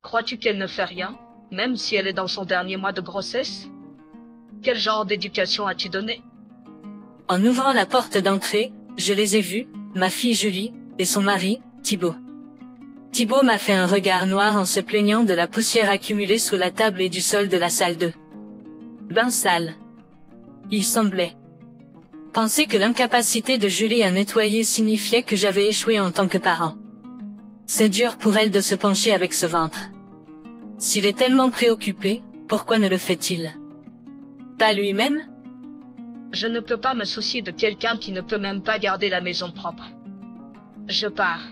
Crois-tu qu'elle ne fait rien, même si elle est dans son dernier mois de grossesse? Quel genre d'éducation as-tu donné? En ouvrant la porte d'entrée, je les ai vus, ma fille Julie, et son mari, Thibaut. Thibaut m'a fait un regard noir en se plaignant de la poussière accumulée sous la table et du sol de la salle de bain sale. Il semblait penser que l'incapacité de Julie à nettoyer signifiait que j'avais échoué en tant que parent. C'est dur pour elle de se pencher avec ce ventre. S'il est tellement préoccupé, pourquoi ne le fait-il pas lui-même? Je ne peux pas me soucier de quelqu'un qui ne peut même pas garder la maison propre. Je pars.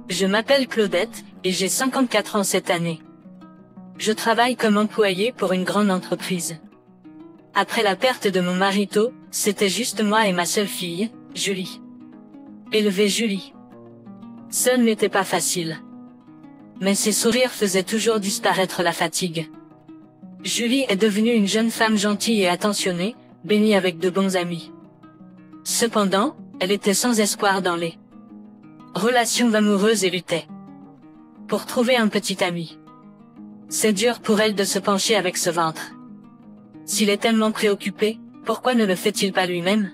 Je m'appelle Claudette, et j'ai 54 ans cette année. Je travaille comme employée pour une grande entreprise. Après la perte de mon mari tôt, c'était juste moi et ma seule fille, Julie. Élever Julie. Seul n'était pas facile. Mais ses sourires faisaient toujours disparaître la fatigue. Julie est devenue une jeune femme gentille et attentionnée, bénie avec de bons amis. Cependant, elle était sans espoir dans les relations amoureuses et luttait pour trouver un petit ami. C'est dur pour elle de se pencher avec ce ventre. S'il est tellement préoccupé, pourquoi ne le fait-il pas lui-même?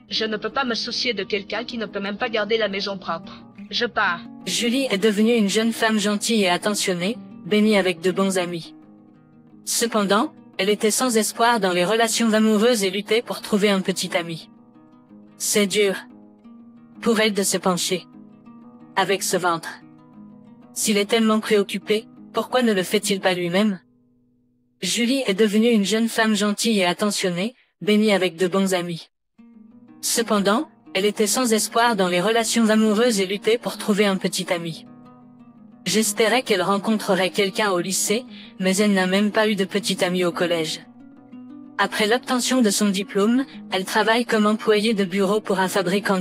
Je ne peux pas me soucier de quelqu'un qui ne peut même pas garder la maison propre. Je pars. Julie est devenue une jeune femme gentille et attentionnée, bénie avec de bons amis. Cependant, elle était sans espoir dans les relations amoureuses et luttait pour trouver un petit ami. C'est dur pour elle de se pencher avec ce ventre. S'il est tellement préoccupé, pourquoi ne le fait-il pas lui-même? Julie est devenue une jeune femme gentille et attentionnée, bénie avec de bons amis. Cependant, elle était sans espoir dans les relations amoureuses et luttait pour trouver un petit ami. J'espérais qu'elle rencontrerait quelqu'un au lycée, mais elle n'a même pas eu de petit ami au collège. Après l'obtention de son diplôme, elle travaille comme employée de bureau pour un fabricant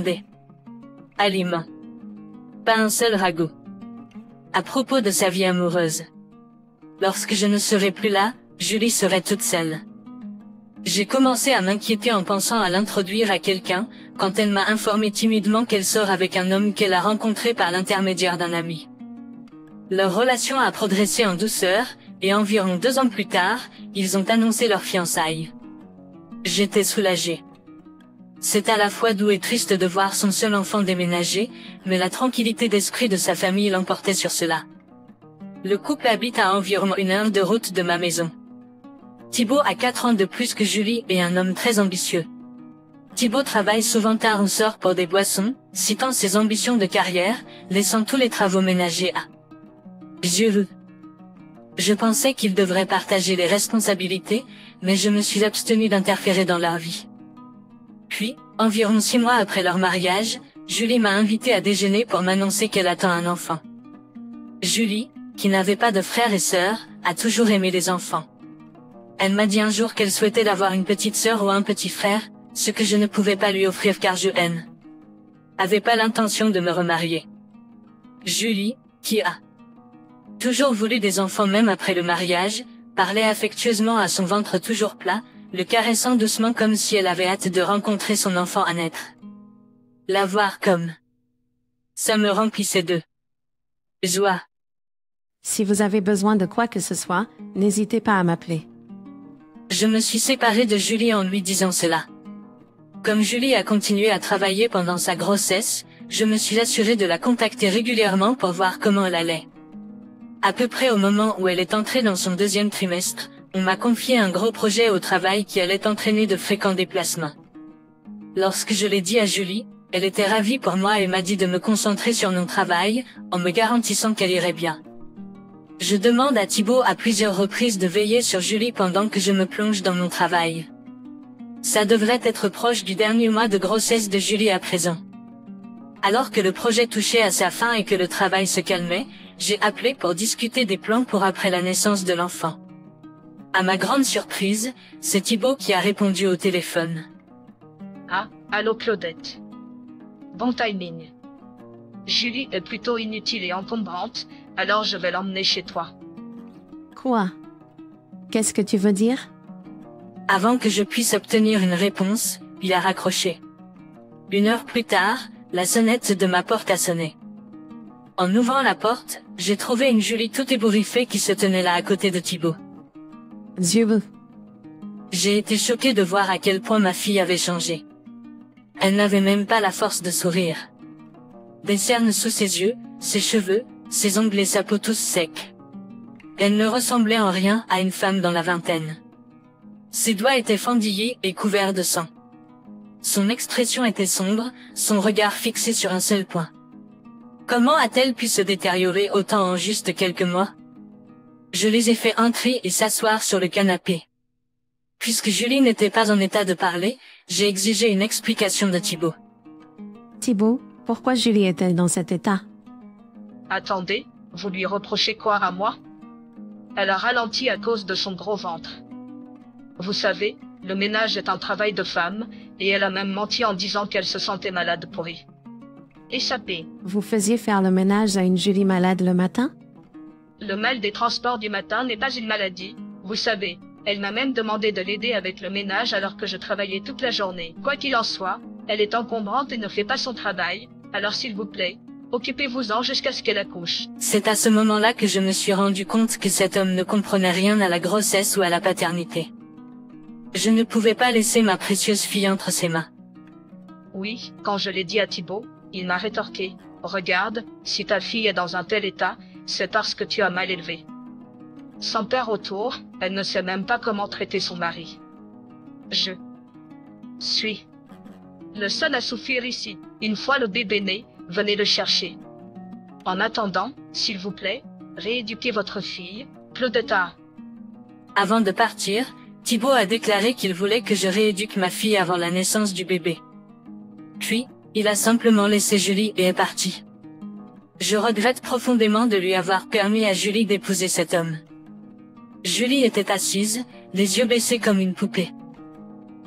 d'aliments. Pas un seul ragot. À propos de sa vie amoureuse. Lorsque je ne serai plus là, Julie serait toute seule. J'ai commencé à m'inquiéter en pensant à l'introduire à quelqu'un, quand elle m'a informé timidement qu'elle sort avec un homme qu'elle a rencontré par l'intermédiaire d'un ami. Leur relation a progressé en douceur, et environ 2 ans plus tard, ils ont annoncé leur fiançailles. J'étais soulagée. C'est à la fois doux et triste de voir son seul enfant déménager, mais la tranquillité d'esprit de sa famille l'emportait sur cela. Le couple habite à environ 1 heure de route de ma maison. Thibaut a 4 ans de plus que Julie et un homme très ambitieux. Thibaut travaille souvent tard au soir pour des boissons, citant ses ambitions de carrière, laissant tous les travaux ménagers à Jules. Je pensais qu'ils devraient partager les responsabilités, mais je me suis abstenue d'interférer dans leur vie. Puis, environ 6 mois après leur mariage, Julie m'a invité à déjeuner pour m'annoncer qu'elle attend un enfant. Julie, qui n'avait pas de frères et sœurs, a toujours aimé les enfants. Elle m'a dit un jour qu'elle souhaitait d'avoir une petite sœur ou un petit frère, ce que je ne pouvais pas lui offrir car je n'avais pas l'intention de me remarier. Julie, qui a toujours voulu des enfants même après le mariage, parlait affectueusement à son ventre toujours plat, le caressant doucement comme si elle avait hâte de rencontrer son enfant à naître. La voir comme ça me remplissait de joie. Si vous avez besoin de quoi que ce soit, n'hésitez pas à m'appeler. Je me suis séparée de Julie en lui disant cela. Comme Julie a continué à travailler pendant sa grossesse, je me suis assurée de la contacter régulièrement pour voir comment elle allait. À peu près au moment où elle est entrée dans son 2e trimestre, on m'a confié un gros projet au travail qui allait entraîner de fréquents déplacements. Lorsque je l'ai dit à Julie, elle était ravie pour moi et m'a dit de me concentrer sur mon travail, en me garantissant qu'elle irait bien. Je demande à Thibaut à plusieurs reprises de veiller sur Julie pendant que je me plonge dans mon travail. Ça devrait être proche du dernier mois de grossesse de Julie à présent. Alors que le projet touchait à sa fin et que le travail se calmait, j'ai appelé pour discuter des plans pour après la naissance de l'enfant. À ma grande surprise, c'est Thibaut qui a répondu au téléphone. Ah, allô Claudette. Bon timing. Julie est plutôt inutile et encombrante, alors je vais l'emmener chez toi. Quoi? Qu'est-ce que tu veux dire? Avant que je puisse obtenir une réponse, il a raccroché. 1 heure plus tard, la sonnette de ma porte a sonné. En ouvrant la porte, j'ai trouvé une Julie toute ébouriffée qui se tenait là à côté de Thibaut. Dieu veut. J'ai été choquée de voir à quel point ma fille avait changé. Elle n'avait même pas la force de sourire. Des cernes sous ses yeux, ses cheveux, ses ongles et sa peau tous secs. Elle ne ressemblait en rien à une femme dans la vingtaine. Ses doigts étaient fendillés et couverts de sang. Son expression était sombre, son regard fixé sur un seul point. Comment a-t-elle pu se détériorer autant en juste quelques mois? Je les ai fait entrer et s'asseoir sur le canapé. Puisque Julie n'était pas en état de parler, j'ai exigé une explication de Thibaut. Thibaut, pourquoi Julie est-elle dans cet état? Attendez, vous lui reprochez quoi à moi? Elle a ralenti à cause de son gros ventre. Vous savez, le ménage est un travail de femme, et elle a même menti en disant qu'elle se sentait malade pourrie. Échappée. Vous faisiez faire le ménage à une Julie malade le matin? Le mal des transports du matin n'est pas une maladie, vous savez. Elle m'a même demandé de l'aider avec le ménage alors que je travaillais toute la journée. Quoi qu'il en soit, elle est encombrante et ne fait pas son travail, alors s'il vous plaît, occupez-vous-en jusqu'à ce qu'elle accouche. C'est à ce moment-là que je me suis rendu compte que cet homme ne comprenait rien à la grossesse ou à la paternité. Je ne pouvais pas laisser ma précieuse fille entre ses mains. Oui, quand je l'ai dit à Thibaut, il m'a rétorqué. Regarde, si ta fille est dans un tel état, c'est parce que tu as mal élevé. Sans père autour, elle ne sait même pas comment traiter son mari. Je suis le seul à souffrir ici. Une fois le bébé né, venez le chercher. En attendant, s'il vous plaît, rééduquez votre fille, plus de tard. Avant de partir, Thibaut a déclaré qu'il voulait que je rééduque ma fille avant la naissance du bébé. Puis, il a simplement laissé Julie et est parti. Je regrette profondément de lui avoir permis à Julie d'épouser cet homme. Julie était assise, les yeux baissés comme une poupée.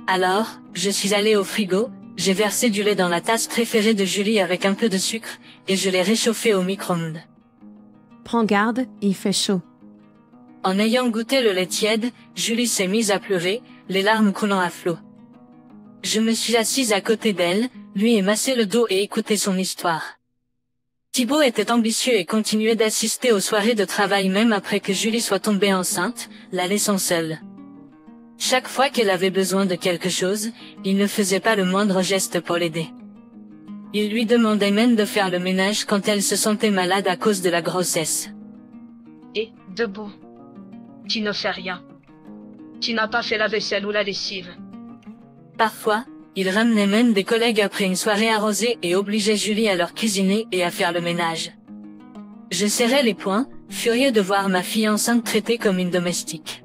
Alors, je suis allée au frigo, j'ai versé du lait dans la tasse préférée de Julie avec un peu de sucre, et je l'ai réchauffé au micro-ondes. Prends garde, il fait chaud. En ayant goûté le lait tiède, Julie s'est mise à pleurer, les larmes coulant à flot. Je me suis assise à côté d'elle, lui ai massé le dos et écouté son histoire. Thibaut était ambitieux et continuait d'assister aux soirées de travail même après que Julie soit tombée enceinte, la laissant seule. Chaque fois qu'elle avait besoin de quelque chose, il ne faisait pas le moindre geste pour l'aider. Il lui demandait même de faire le ménage quand elle se sentait malade à cause de la grossesse. Et, debout. Tu ne fais rien. Tu n'as pas fait la vaisselle ou la lessive. Parfois, il ramenait même des collègues après une soirée arrosée et obligeait Julie à leur cuisiner et à faire le ménage. Je serrais les poings, furieux de voir ma fille enceinte traitée comme une domestique.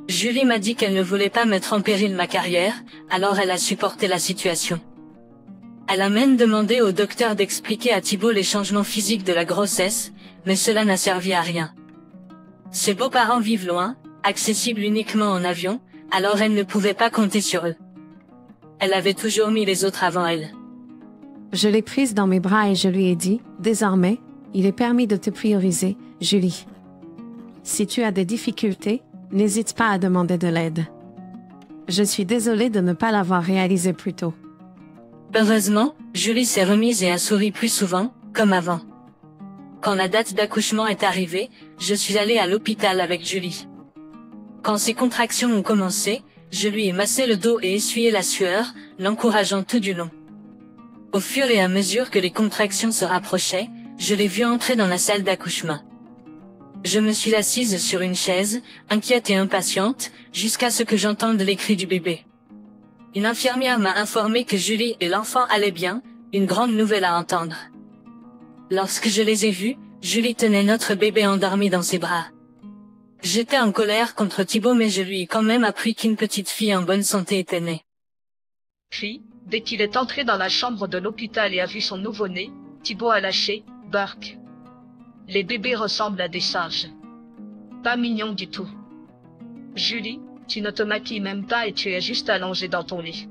Julie m'a dit qu'elle ne voulait pas mettre en péril ma carrière, alors elle a supporté la situation. Elle a même demandé au docteur d'expliquer à Thibaut les changements physiques de la grossesse, mais cela n'a servi à rien. Ses beaux-parents vivent loin, accessibles uniquement en avion, alors elle ne pouvait pas compter sur eux. Elle avait toujours mis les autres avant elle. Je l'ai prise dans mes bras et je lui ai dit, désormais, il est permis de te prioriser, Julie. Si tu as des difficultés, n'hésite pas à demander de l'aide. Je suis désolée de ne pas l'avoir réalisé plus tôt. Heureusement, Julie s'est remise et a souri plus souvent, comme avant. Quand la date d'accouchement est arrivée, je suis allée à l'hôpital avec Julie. Quand ses contractions ont commencé, je lui ai massé le dos et essuyé la sueur, l'encourageant tout du long. Au fur et à mesure que les contractions se rapprochaient, je l'ai vue entrer dans la salle d'accouchement. Je me suis assise sur une chaise, inquiète et impatiente, jusqu'à ce que j'entende les cris du bébé. Une infirmière m'a informé que Julie et l'enfant allaient bien, une grande nouvelle à entendre. Lorsque je les ai vus, Julie tenait notre bébé endormi dans ses bras. J'étais en colère contre Thibaut mais je lui ai quand même appris qu'une petite fille en bonne santé était née. Puis, dès qu'il est entré dans la chambre de l'hôpital et a vu son nouveau-né, Thibaut a lâché « Burk ». Les bébés ressemblent à des singes. Pas mignon du tout. Julie, tu ne te maquilles même pas et tu es juste allongée dans ton lit.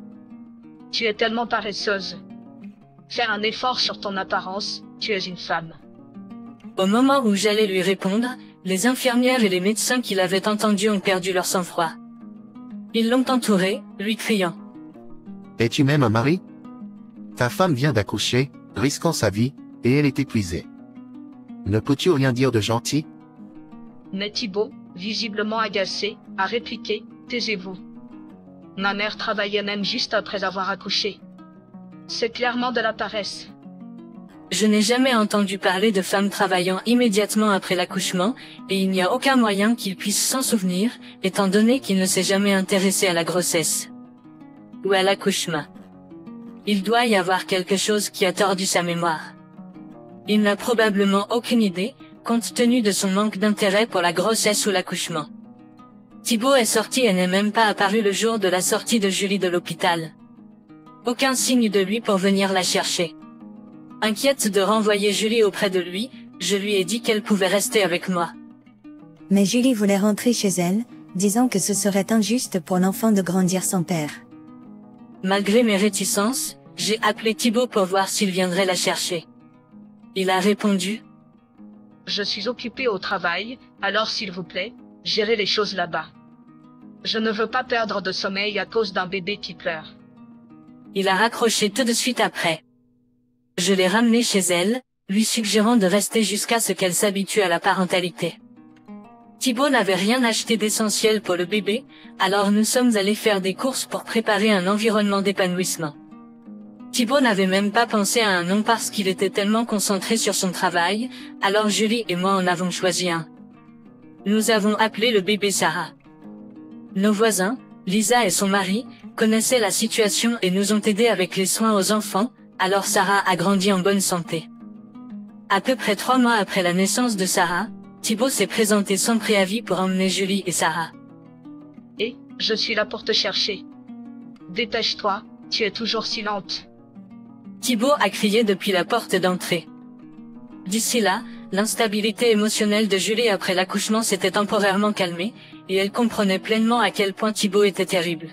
Tu es tellement paresseuse. Fais un effort sur ton apparence, tu es une femme. Au moment où j'allais lui répondre, les infirmières et les médecins qui l'avaient entendu ont perdu leur sang-froid. Ils l'ont entouré, lui criant. « Es-tu même un mari? Ta femme vient d'accoucher, risquant sa vie, et elle est épuisée. Ne peux-tu rien dire de gentil? Mais Thibaut, visiblement agacé, a répliqué, taisez-vous. Ma mère travaillait même juste après avoir accouché. C'est clairement de la paresse. Je n'ai jamais entendu parler de femmes travaillant immédiatement après l'accouchement, et il n'y a aucun moyen qu'il puisse s'en souvenir, étant donné qu'il ne s'est jamais intéressé à la grossesse. Ou à l'accouchement. Il doit y avoir quelque chose qui a tordu sa mémoire. Il n'a probablement aucune idée, compte tenu de son manque d'intérêt pour la grossesse ou l'accouchement. Thibaut est sorti et n'est même pas apparu le jour de la sortie de Julie de l'hôpital. Aucun signe de lui pour venir la chercher. Inquiète de renvoyer Julie auprès de lui, je lui ai dit qu'elle pouvait rester avec moi. Mais Julie voulait rentrer chez elle, disant que ce serait injuste pour l'enfant de grandir sans père. Malgré mes réticences, j'ai appelé Thibaut pour voir s'il viendrait la chercher. Il a répondu: Je suis occupé au travail, alors s'il vous plaît, gérez les choses là-bas. Je ne veux pas perdre de sommeil à cause d'un bébé qui pleure. Il a raccroché tout de suite après. Je l'ai ramenée chez elle, lui suggérant de rester jusqu'à ce qu'elle s'habitue à la parentalité. Thibaut n'avait rien acheté d'essentiel pour le bébé, alors nous sommes allés faire des courses pour préparer un environnement d'épanouissement. Thibaut n'avait même pas pensé à un nom parce qu'il était tellement concentré sur son travail, alors Julie et moi en avons choisi un. Nous avons appelé le bébé Sarah. Nos voisins, Lisa et son mari, connaissaient la situation et nous ont aidés avec les soins aux enfants, alors Sarah a grandi en bonne santé. À peu près 3 mois après la naissance de Sarah, Thibaut s'est présenté sans préavis pour emmener Julie et Sarah. Et, je suis là pour te chercher. Dépêche-toi, tu es toujours si lente. Thibaut a crié depuis la porte d'entrée. D'ici là, l'instabilité émotionnelle de Julie après l'accouchement s'était temporairement calmée, et elle comprenait pleinement à quel point Thibaut était terrible.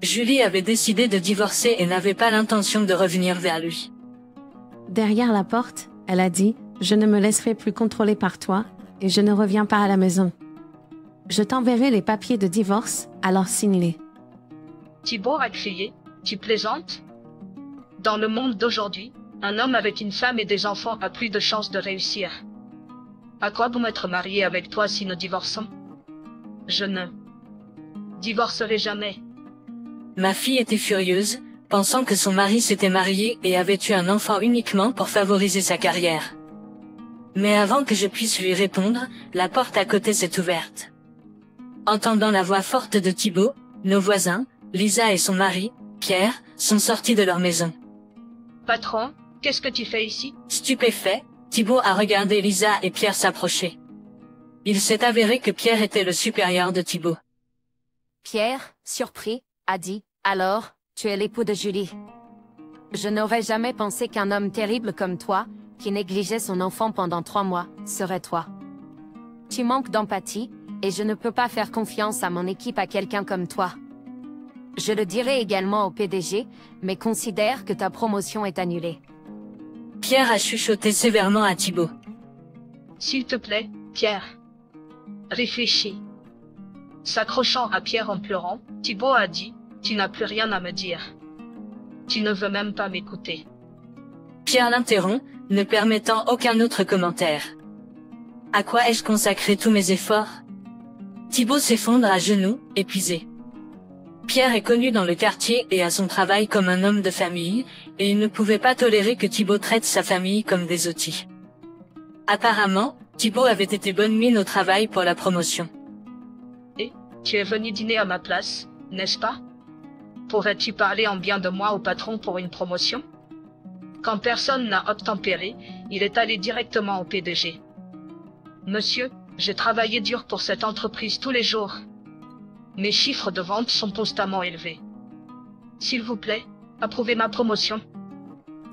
Julie avait décidé de divorcer et n'avait pas l'intention de revenir vers lui. Derrière la porte, elle a dit « Je ne me laisserai plus contrôler par toi, et je ne reviens pas à la maison. Je t'enverrai les papiers de divorce, alors signe-les. » Thibaut a crié, tu plaisantes? Dans le monde d'aujourd'hui, un homme avec une femme et des enfants a plus de chances de réussir. À quoi bon être marié avec toi si nous divorçons? Je ne divorcerai jamais. Ma fille était furieuse, pensant que son mari s'était marié et avait eu un enfant uniquement pour favoriser sa carrière. Mais avant que je puisse lui répondre, la porte à côté s'est ouverte. Entendant la voix forte de Thibaut, nos voisins, Lisa et son mari, Pierre, sont sortis de leur maison. Patron, qu'est-ce que tu fais ici? Stupéfait, Thibaut a regardé Lisa et Pierre s'approcher. Il s'est avéré que Pierre était le supérieur de Thibaut. Pierre, surpris, a dit, « Alors, tu es l'époux de Julie. Je n'aurais jamais pensé qu'un homme terrible comme toi, qui négligeait son enfant pendant 3 mois, serait toi. Tu manques d'empathie, et je ne peux pas faire confiance à mon équipe à quelqu'un comme toi. Je le dirai également au PDG, mais considère que ta promotion est annulée. » Pierre a chuchoté sévèrement à Thibaut. S'il te plaît, Pierre. Réfléchis. S'accrochant à Pierre en pleurant, Thibaut a dit, tu n'as plus rien à me dire. Tu ne veux même pas m'écouter. Pierre l'interrompt, ne permettant aucun autre commentaire. À quoi ai-je consacré tous mes efforts? Thibaut s'effondre à genoux, épuisé. Pierre est connu dans le quartier et à son travail comme un homme de famille, et il ne pouvait pas tolérer que Thibaut traite sa famille comme des outils. Apparemment, Thibaut avait été bonne mine au travail pour la promotion. Et, tu es venu dîner à ma place, n'est-ce pas? Pourrais-tu parler en bien de moi au patron pour une promotion? Quand personne n'a obtempéré, il est allé directement au PDG. Monsieur, j'ai travaillé dur pour cette entreprise tous les jours. Mes chiffres de vente sont constamment élevés. S'il vous plaît, approuvez ma promotion.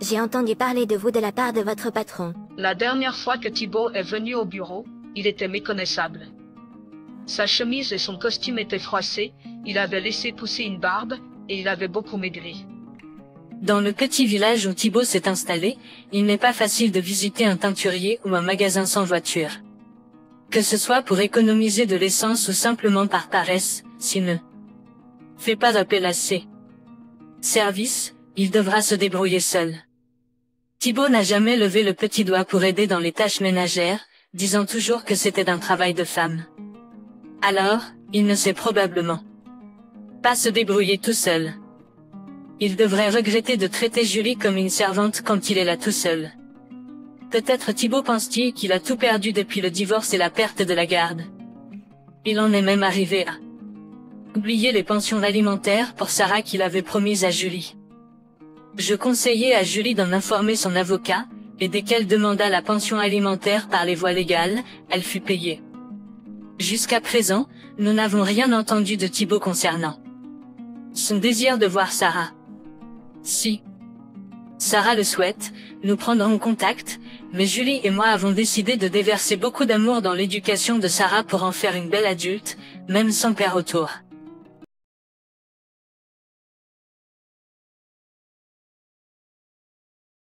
J'ai entendu parler de vous de la part de votre patron. La dernière fois que Thibaut est venu au bureau, il était méconnaissable. Sa chemise et son costume étaient froissés, il avait laissé pousser une barbe, et il avait beaucoup maigri. Dans le petit village où Thibaut s'est installé, il n'est pas facile de visiter un teinturier ou un magasin sans voiture. Que ce soit pour économiser de l'essence ou simplement par paresse, s'il ne fait pas appel à ses services, il devra se débrouiller seul. Thibaut n'a jamais levé le petit doigt pour aider dans les tâches ménagères, disant toujours que c'était un travail de femme. Alors, il ne sait probablement pas se débrouiller tout seul. Il devrait regretter de traiter Julie comme une servante quand il est là tout seul. Peut-être Thibaut pense-t-il qu'il a tout perdu depuis le divorce et la perte de la garde. Il en est même arrivé à oublier les pensions alimentaires pour Sarah qu'il avait promises à Julie. Je conseillais à Julie d'en informer son avocat, et dès qu'elle demanda la pension alimentaire par les voies légales, elle fut payée. Jusqu'à présent, nous n'avons rien entendu de Thibaut concernant son désir de voir Sarah. Si Sarah le souhaite, nous prendrons contact, mais Julie et moi avons décidé de déverser beaucoup d'amour dans l'éducation de Sarah pour en faire une belle adulte, même sans père autour.